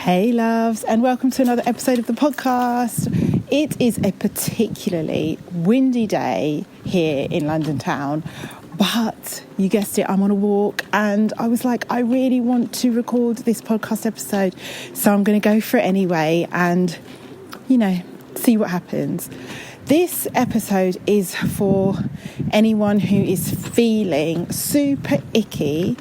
Hey loves, and welcome to another episode of the podcast. It is a particularly windy day here in London town, but you guessed it, I'm on a walk and I was like, I really want to record this podcast episode, so I'm going to go for it anyway and, see what happens. This episode is for anyone who is feeling super icky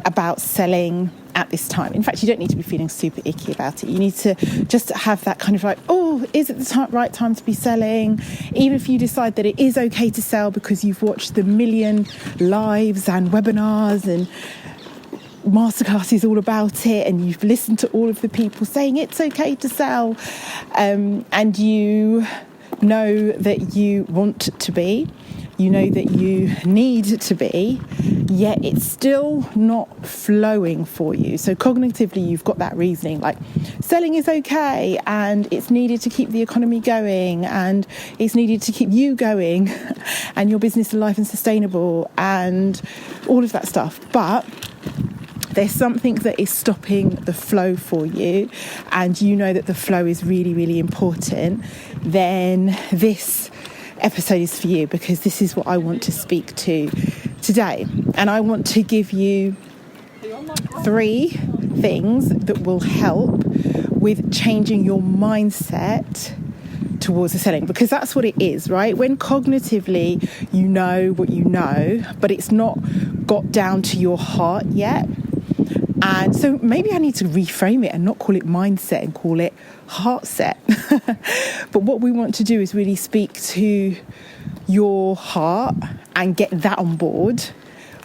about selling at this time. In fact, you don't need to be feeling super icky about it. You need to just have that kind of like, oh, is it the right time to be selling? Even if you decide that it is okay to sell because you've watched the million lives and webinars and masterclasses all about it, and you've listened to all of the people saying it's okay to sell, and you know that you want to be, you know that you need to be, yet it's still not flowing for you. So cognitively, you've got that reasoning like selling is okay and it's needed to keep the economy going and it's needed to keep you going and your business alive and sustainable and all of that stuff. But there's something that is stopping the flow for you, and you know that the flow is really, really important, then this episode is for you, because this is what I want to speak to today. And I want to give you 3 things that will help with changing your mindset towards the selling, because that's what it is, right? When cognitively you know what you know, but it's not got down to your heart yet. And so maybe I need to reframe it and not call it mindset and call it heart set. But what we want to do is really speak to your heart and get that on board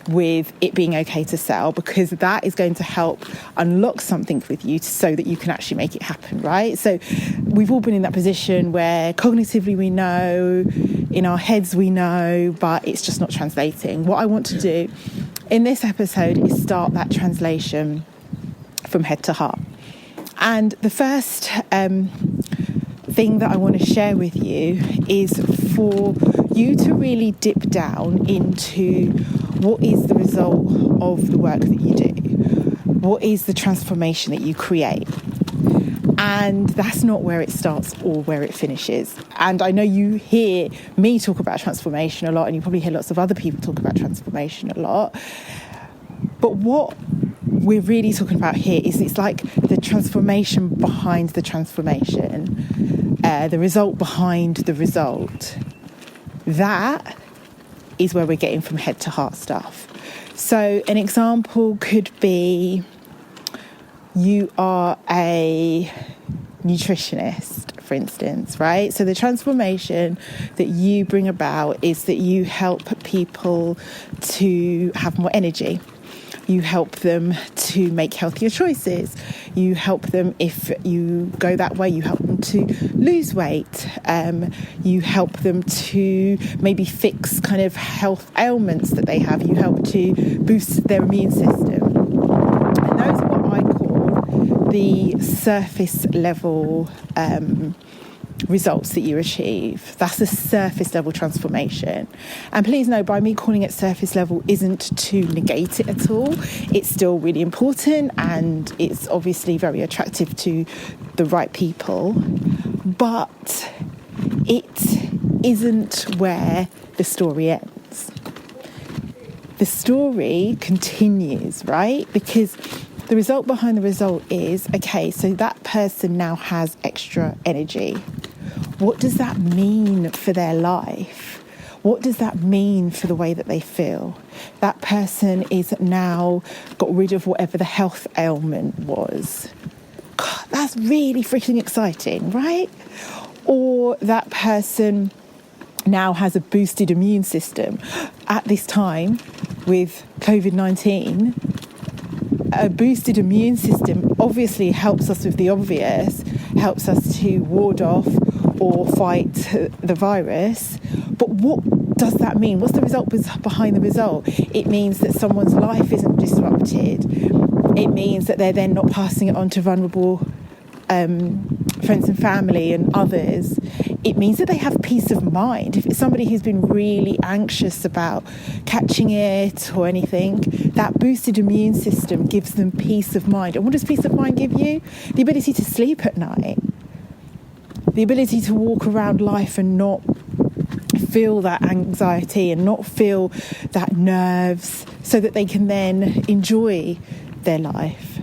with it being okay to sell, because that is going to help unlock something with you so that you can actually make it happen, right? So we've all been in that position where cognitively we know, in our heads we know, but it's just not translating. What I want to do in this episode is start that translation from head to heart. And the first thing that I want to share with you is for you to really dip down into what is the result of the work that you do. What is the transformation that you create? And that's not where it starts or where it finishes. And I know you hear me talk about transformation a lot, and you probably hear lots of other people talk about transformation a lot. But what we're really talking about here is it's like the transformation behind the transformation, the result behind the result. That is where we're getting from head to heart stuff. So an example could be, you are a nutritionist, for instance, right? So the transformation that you bring about is that you help people to have more energy. You help them to make healthier choices. You help them, if you go that way, you help them to lose weight. You help them to maybe fix kind of health ailments that they have. You help to boost their immune system. And those are what I call the surface level results that you achieve. That's a surface level transformation. And please know, by me calling it surface level isn't to negate it at all. It's still really important and it's obviously very attractive to the right people, but it isn't where the story ends. The story continues, right? Because the result behind the result is, okay, so that person now has extra energy. What does that mean for their life? What does that mean for the way that they feel? That person is now got rid of whatever the health ailment was. God, that's really freaking exciting, right? Or that person now has a boosted immune system. At this time with COVID-19, a boosted immune system obviously helps us with the obvious, helps us to ward off or fight the virus. But what does that mean? What's the result behind the result? It means that someone's life isn't disrupted. It means that they're then not passing it on to vulnerable friends and family and others. It means that they have peace of mind. If it's somebody who's been really anxious about catching it or anything, that boosted immune system gives them peace of mind. And what does peace of mind give you? The ability to sleep at night, the ability to walk around life and not feel that anxiety and not feel that nerves, so that they can then enjoy their life,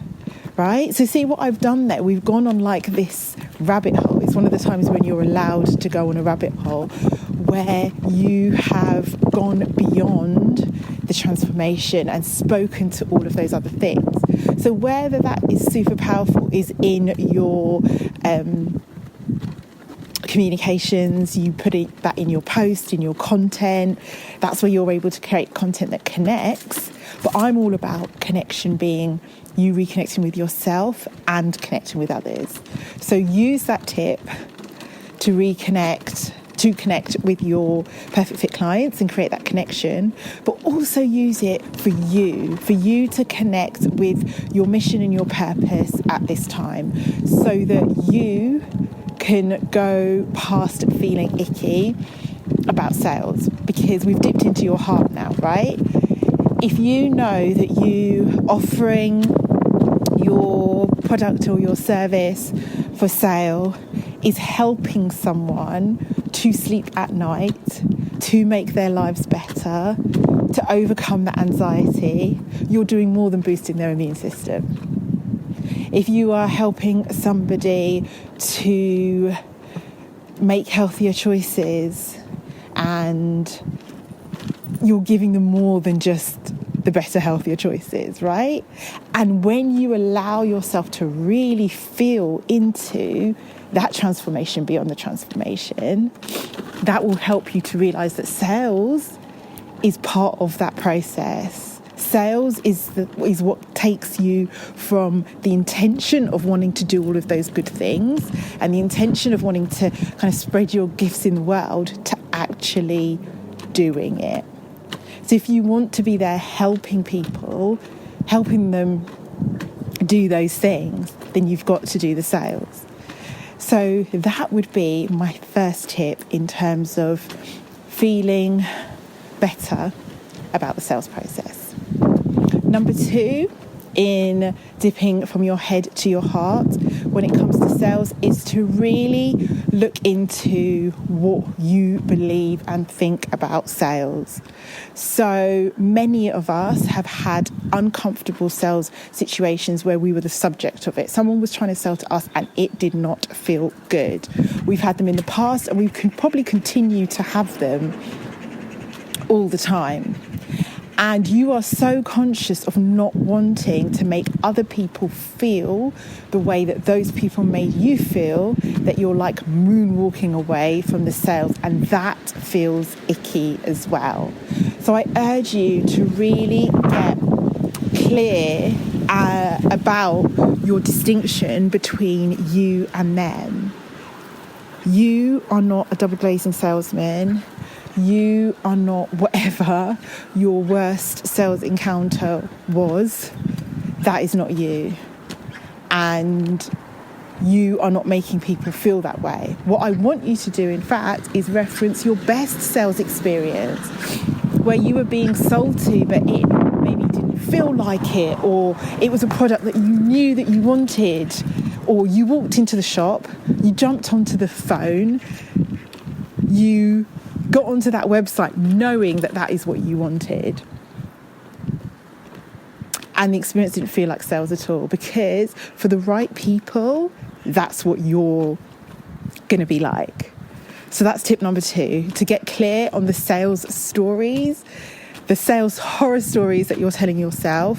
right? So see what I've done there? We've gone on like this rabbit hole. It's one of the times when you're allowed to go on a rabbit hole where you have gone beyond the transformation and spoken to all of those other things. So whether that is super powerful is in your communications, you put that in your post, in your content. That's where you're able to create content that connects. But I'm all about connection being you reconnecting with yourself and connecting with others. So use that tip to connect with your perfect fit clients and create that connection, but also use it for you to connect with your mission and your purpose at this time, so that you can go past feeling icky about sales, because we've dipped into your heart now, right? If you know that you offering your product or your service for sale is helping someone to sleep at night, to make their lives better, to overcome that anxiety, you're doing more than boosting their immune system. If you are helping somebody to make healthier choices and you're giving them more than just the better, healthier choices, right? And when you allow yourself to really feel into that transformation beyond the transformation, that will help you to realize that sales is part of that process. Sales is what takes you from the intention of wanting to do all of those good things and the intention of wanting to kind of spread your gifts in the world to actually doing it. So if you want to be there helping people, helping them do those things, then you've got to do the sales. So that would be my first tip in terms of feeling better about the sales process. Number 2, in dipping from your head to your heart when it comes to sales, is to really look into what you believe and think about sales. So many of us have had uncomfortable sales situations where we were the subject of it. Someone was trying to sell to us and it did not feel good. We've had them in the past and we can probably continue to have them all the time. And you are so conscious of not wanting to make other people feel the way that those people made you feel, that you're like moonwalking away from the sales, and that feels icky as well. So I urge you to really get clear about your distinction between you and them. You are not a double glazing salesman. You are not whatever your worst sales encounter was. That is not you. And you are not making people feel that way. What I want you to do, in fact, is reference your best sales experience where you were being sold to, but it maybe didn't feel like it, or it was a product that you knew that you wanted, or you walked into the shop, you jumped onto the phone, you got onto that website knowing that that is what you wanted, and the experience didn't feel like sales at all, because for the right people, that's what you're going to be like. So that's tip number 2, to get clear on the sales stories, the sales horror stories that you're telling yourself,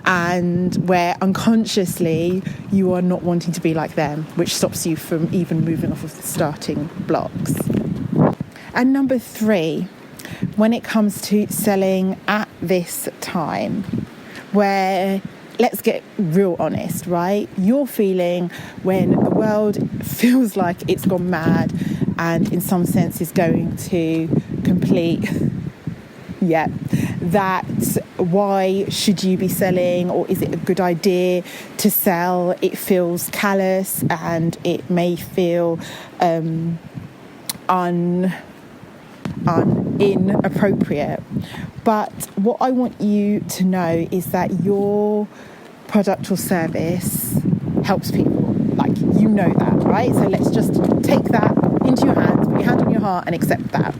and where unconsciously you are not wanting to be like them, which stops you from even moving off of the starting blocks. And number 3, when it comes to selling at this time, where, let's get real honest, right? You're feeling when the world feels like it's gone mad and in some sense is going to complete, that why should you be selling, or is it a good idea to sell? It feels callous and it may feel inappropriate. But what I want you to know is that your product or service helps people. Like, you know that, right? So let's just take that into your hands, put your hand on your heart and accept that.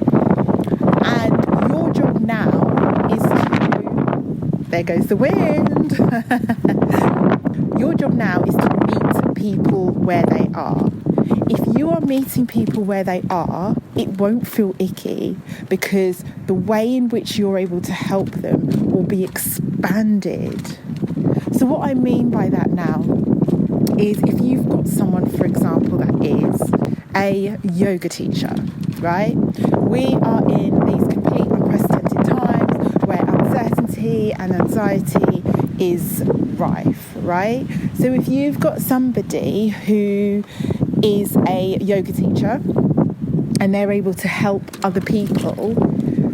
And your job now is to... There goes the wind. Your job now is to meet people where they are. If you are meeting people where they are, it won't feel icky, because the way in which you're able to help them will be expanded. So what I mean by that now is, if you've got someone, for example, that is a yoga teacher, right? We are in these complete unprecedented times where uncertainty and anxiety is rife, right? So if you've got somebody who is a yoga teacher and they're able to help other people,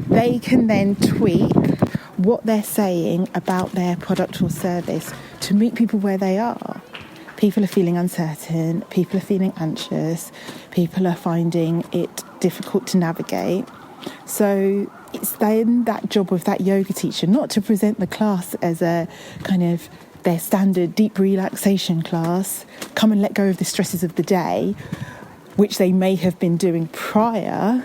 they can then tweak what they're saying about their product or service to meet people where they are. People are feeling uncertain, people are feeling anxious, people are finding it difficult to navigate. So it's then that job of that yoga teacher not to present the class as a kind of their standard deep relaxation class, come and let go of the stresses of the day, which they may have been doing prior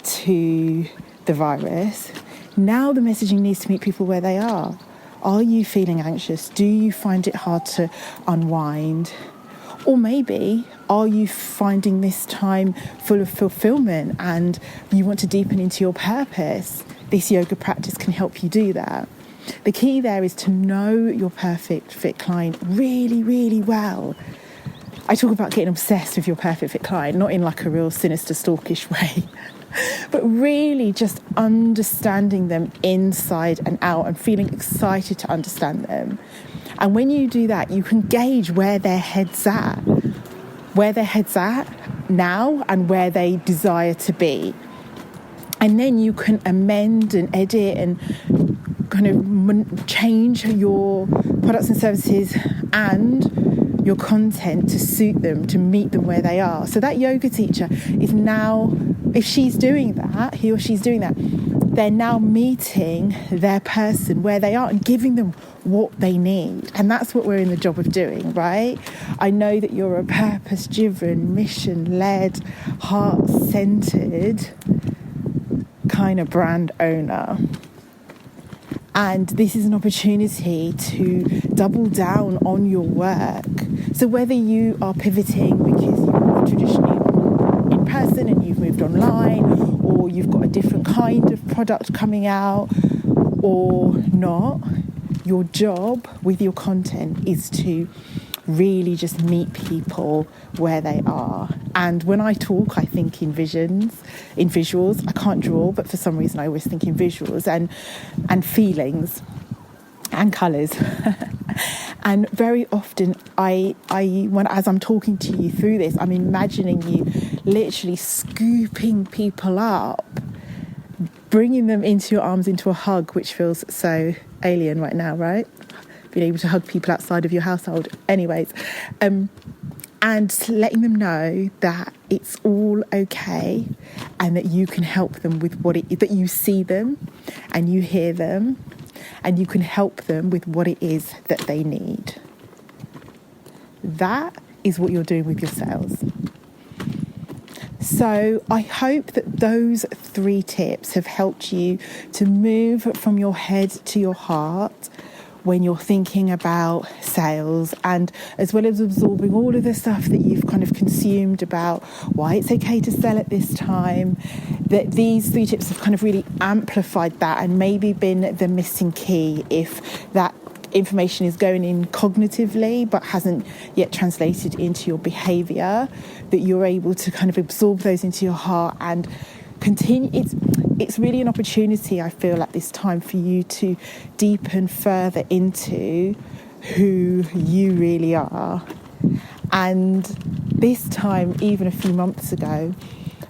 to the virus. Now the messaging needs to meet people where they are. Are you feeling anxious? Do you find it hard to unwind? Or maybe, are you finding this time full of fulfillment and you want to deepen into your purpose? This yoga practice can help you do that. The key there is to know your perfect fit client really, really well. I talk about getting obsessed with your perfect fit client, not in like a real sinister, stalkish way, but really just understanding them inside and out and feeling excited to understand them. And when you do that, you can gauge where their head's at now and where they desire to be. And then you can amend and edit and kind of change your products and services and your content to suit them, to meet them where they are. So that yoga teacher is now, if she's doing that, he or she's doing that, they're now meeting their person where they are and giving them what they need. And that's what we're in the job of doing, right? I know that you're a purpose-driven, mission-led, heart-centered kind of brand owner. And this is an opportunity to double down on your work. So whether you are pivoting because you're traditionally in person and you've moved online, or you've got a different kind of product coming out or not, your job with your content is to really just meet people where they are. And when I talk, I think in visuals. I can't draw, but for some reason I always think in visuals and feelings and colours. And very often as I'm talking to you through this, I'm imagining you literally scooping people up, bringing them into your arms, into a hug, which feels so alien right now, right? Being able to hug people outside of your household. Anyways, and letting them know that it's all okay and that you can help them with that you see them and you hear them and you can help them with what it is that they need. That is what you're doing with your sales. So I hope that those 3 tips have helped you to move from your head to your heart when you're thinking about sales, and as well as absorbing all of the stuff that you've kind of consumed about why it's okay to sell at this time, that these 3 tips have kind of really amplified that and maybe been the missing key if that information is going in cognitively but hasn't yet translated into your behaviour, that you're able to kind of absorb those into your heart and continue. It's really an opportunity, I feel, at this time for you to deepen further into who you really are. And this time, even a few months ago,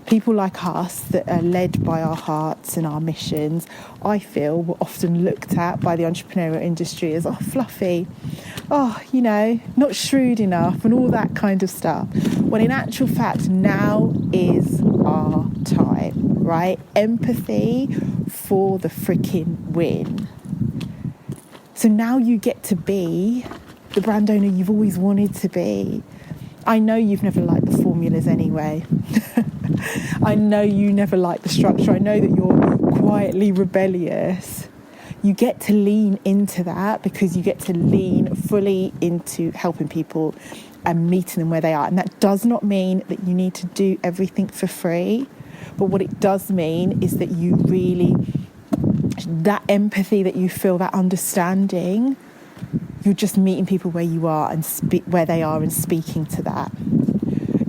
people like us that are led by our hearts and our missions, I feel, were often looked at by the entrepreneurial industry as, fluffy, not shrewd enough and all that kind of stuff. When in actual fact, now is our time, right? Empathy for the freaking win. So now you get to be the brand owner you've always wanted to be. I know you've never liked the formulas anyway. I know you never liked the structure. I know that you're quietly rebellious. You get to lean into that because you get to lean fully into helping people and meeting them where they are. And that does not mean that you need to do everything for free. But what it does mean is that you really, that empathy that you feel, that understanding, you're just meeting people where you are and where they are and speaking to that.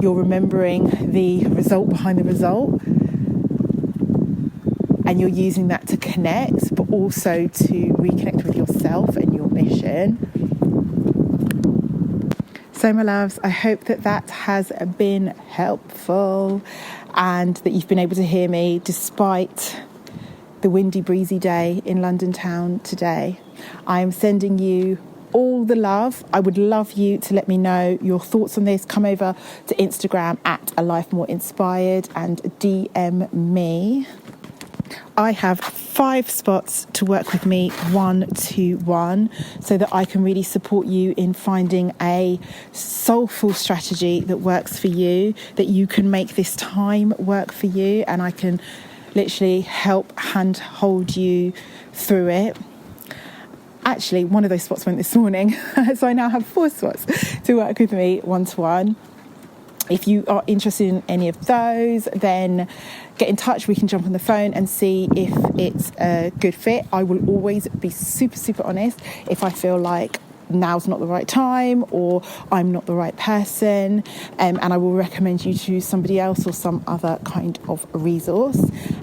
You're remembering the result behind the result, and you're using that to connect, but also to reconnect with yourself and your mission. So, my loves, I hope that has been helpful and that you've been able to hear me despite the windy, breezy day in London town today. I am sending you all the love. I would love you to let me know your thoughts on this. Come over to Instagram at A Life More Inspired and DM me. I have 5 spots to work with me 1-to-1 so that I can really support you in finding a soulful strategy that works for you, that you can make this time work for you, and I can literally help hold you through it. Actually, one of those spots went this morning, so I now have 4 spots to work with me 1-to-1. If you are interested in any of those, then get in touch. We can jump on the phone and see if it's a good fit. I will always be super, super honest if I feel like now's not the right time or I'm not the right person, and I will recommend you to somebody else or some other kind of resource.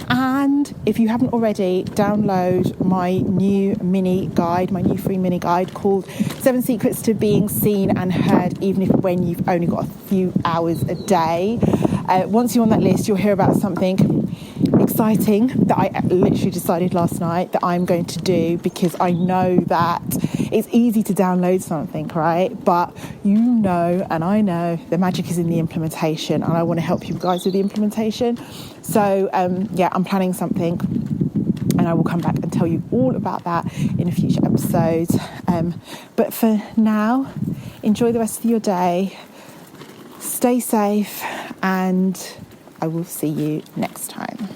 And if you haven't already, download my new mini guide, my new free mini guide called 7 Secrets to Being Seen and Heard, even if when you've only got a few hours a day. Once you're on that list, you'll hear about something exciting that I literally decided last night that I'm going to do, because I know that it's easy to download something, right? But you know, and I know, the magic is in the implementation, and I want to help you guys with the implementation. So I'm planning something, and I will come back and tell you all about that in a future episode. But for now, enjoy the rest of your day, stay safe, and I will see you next time.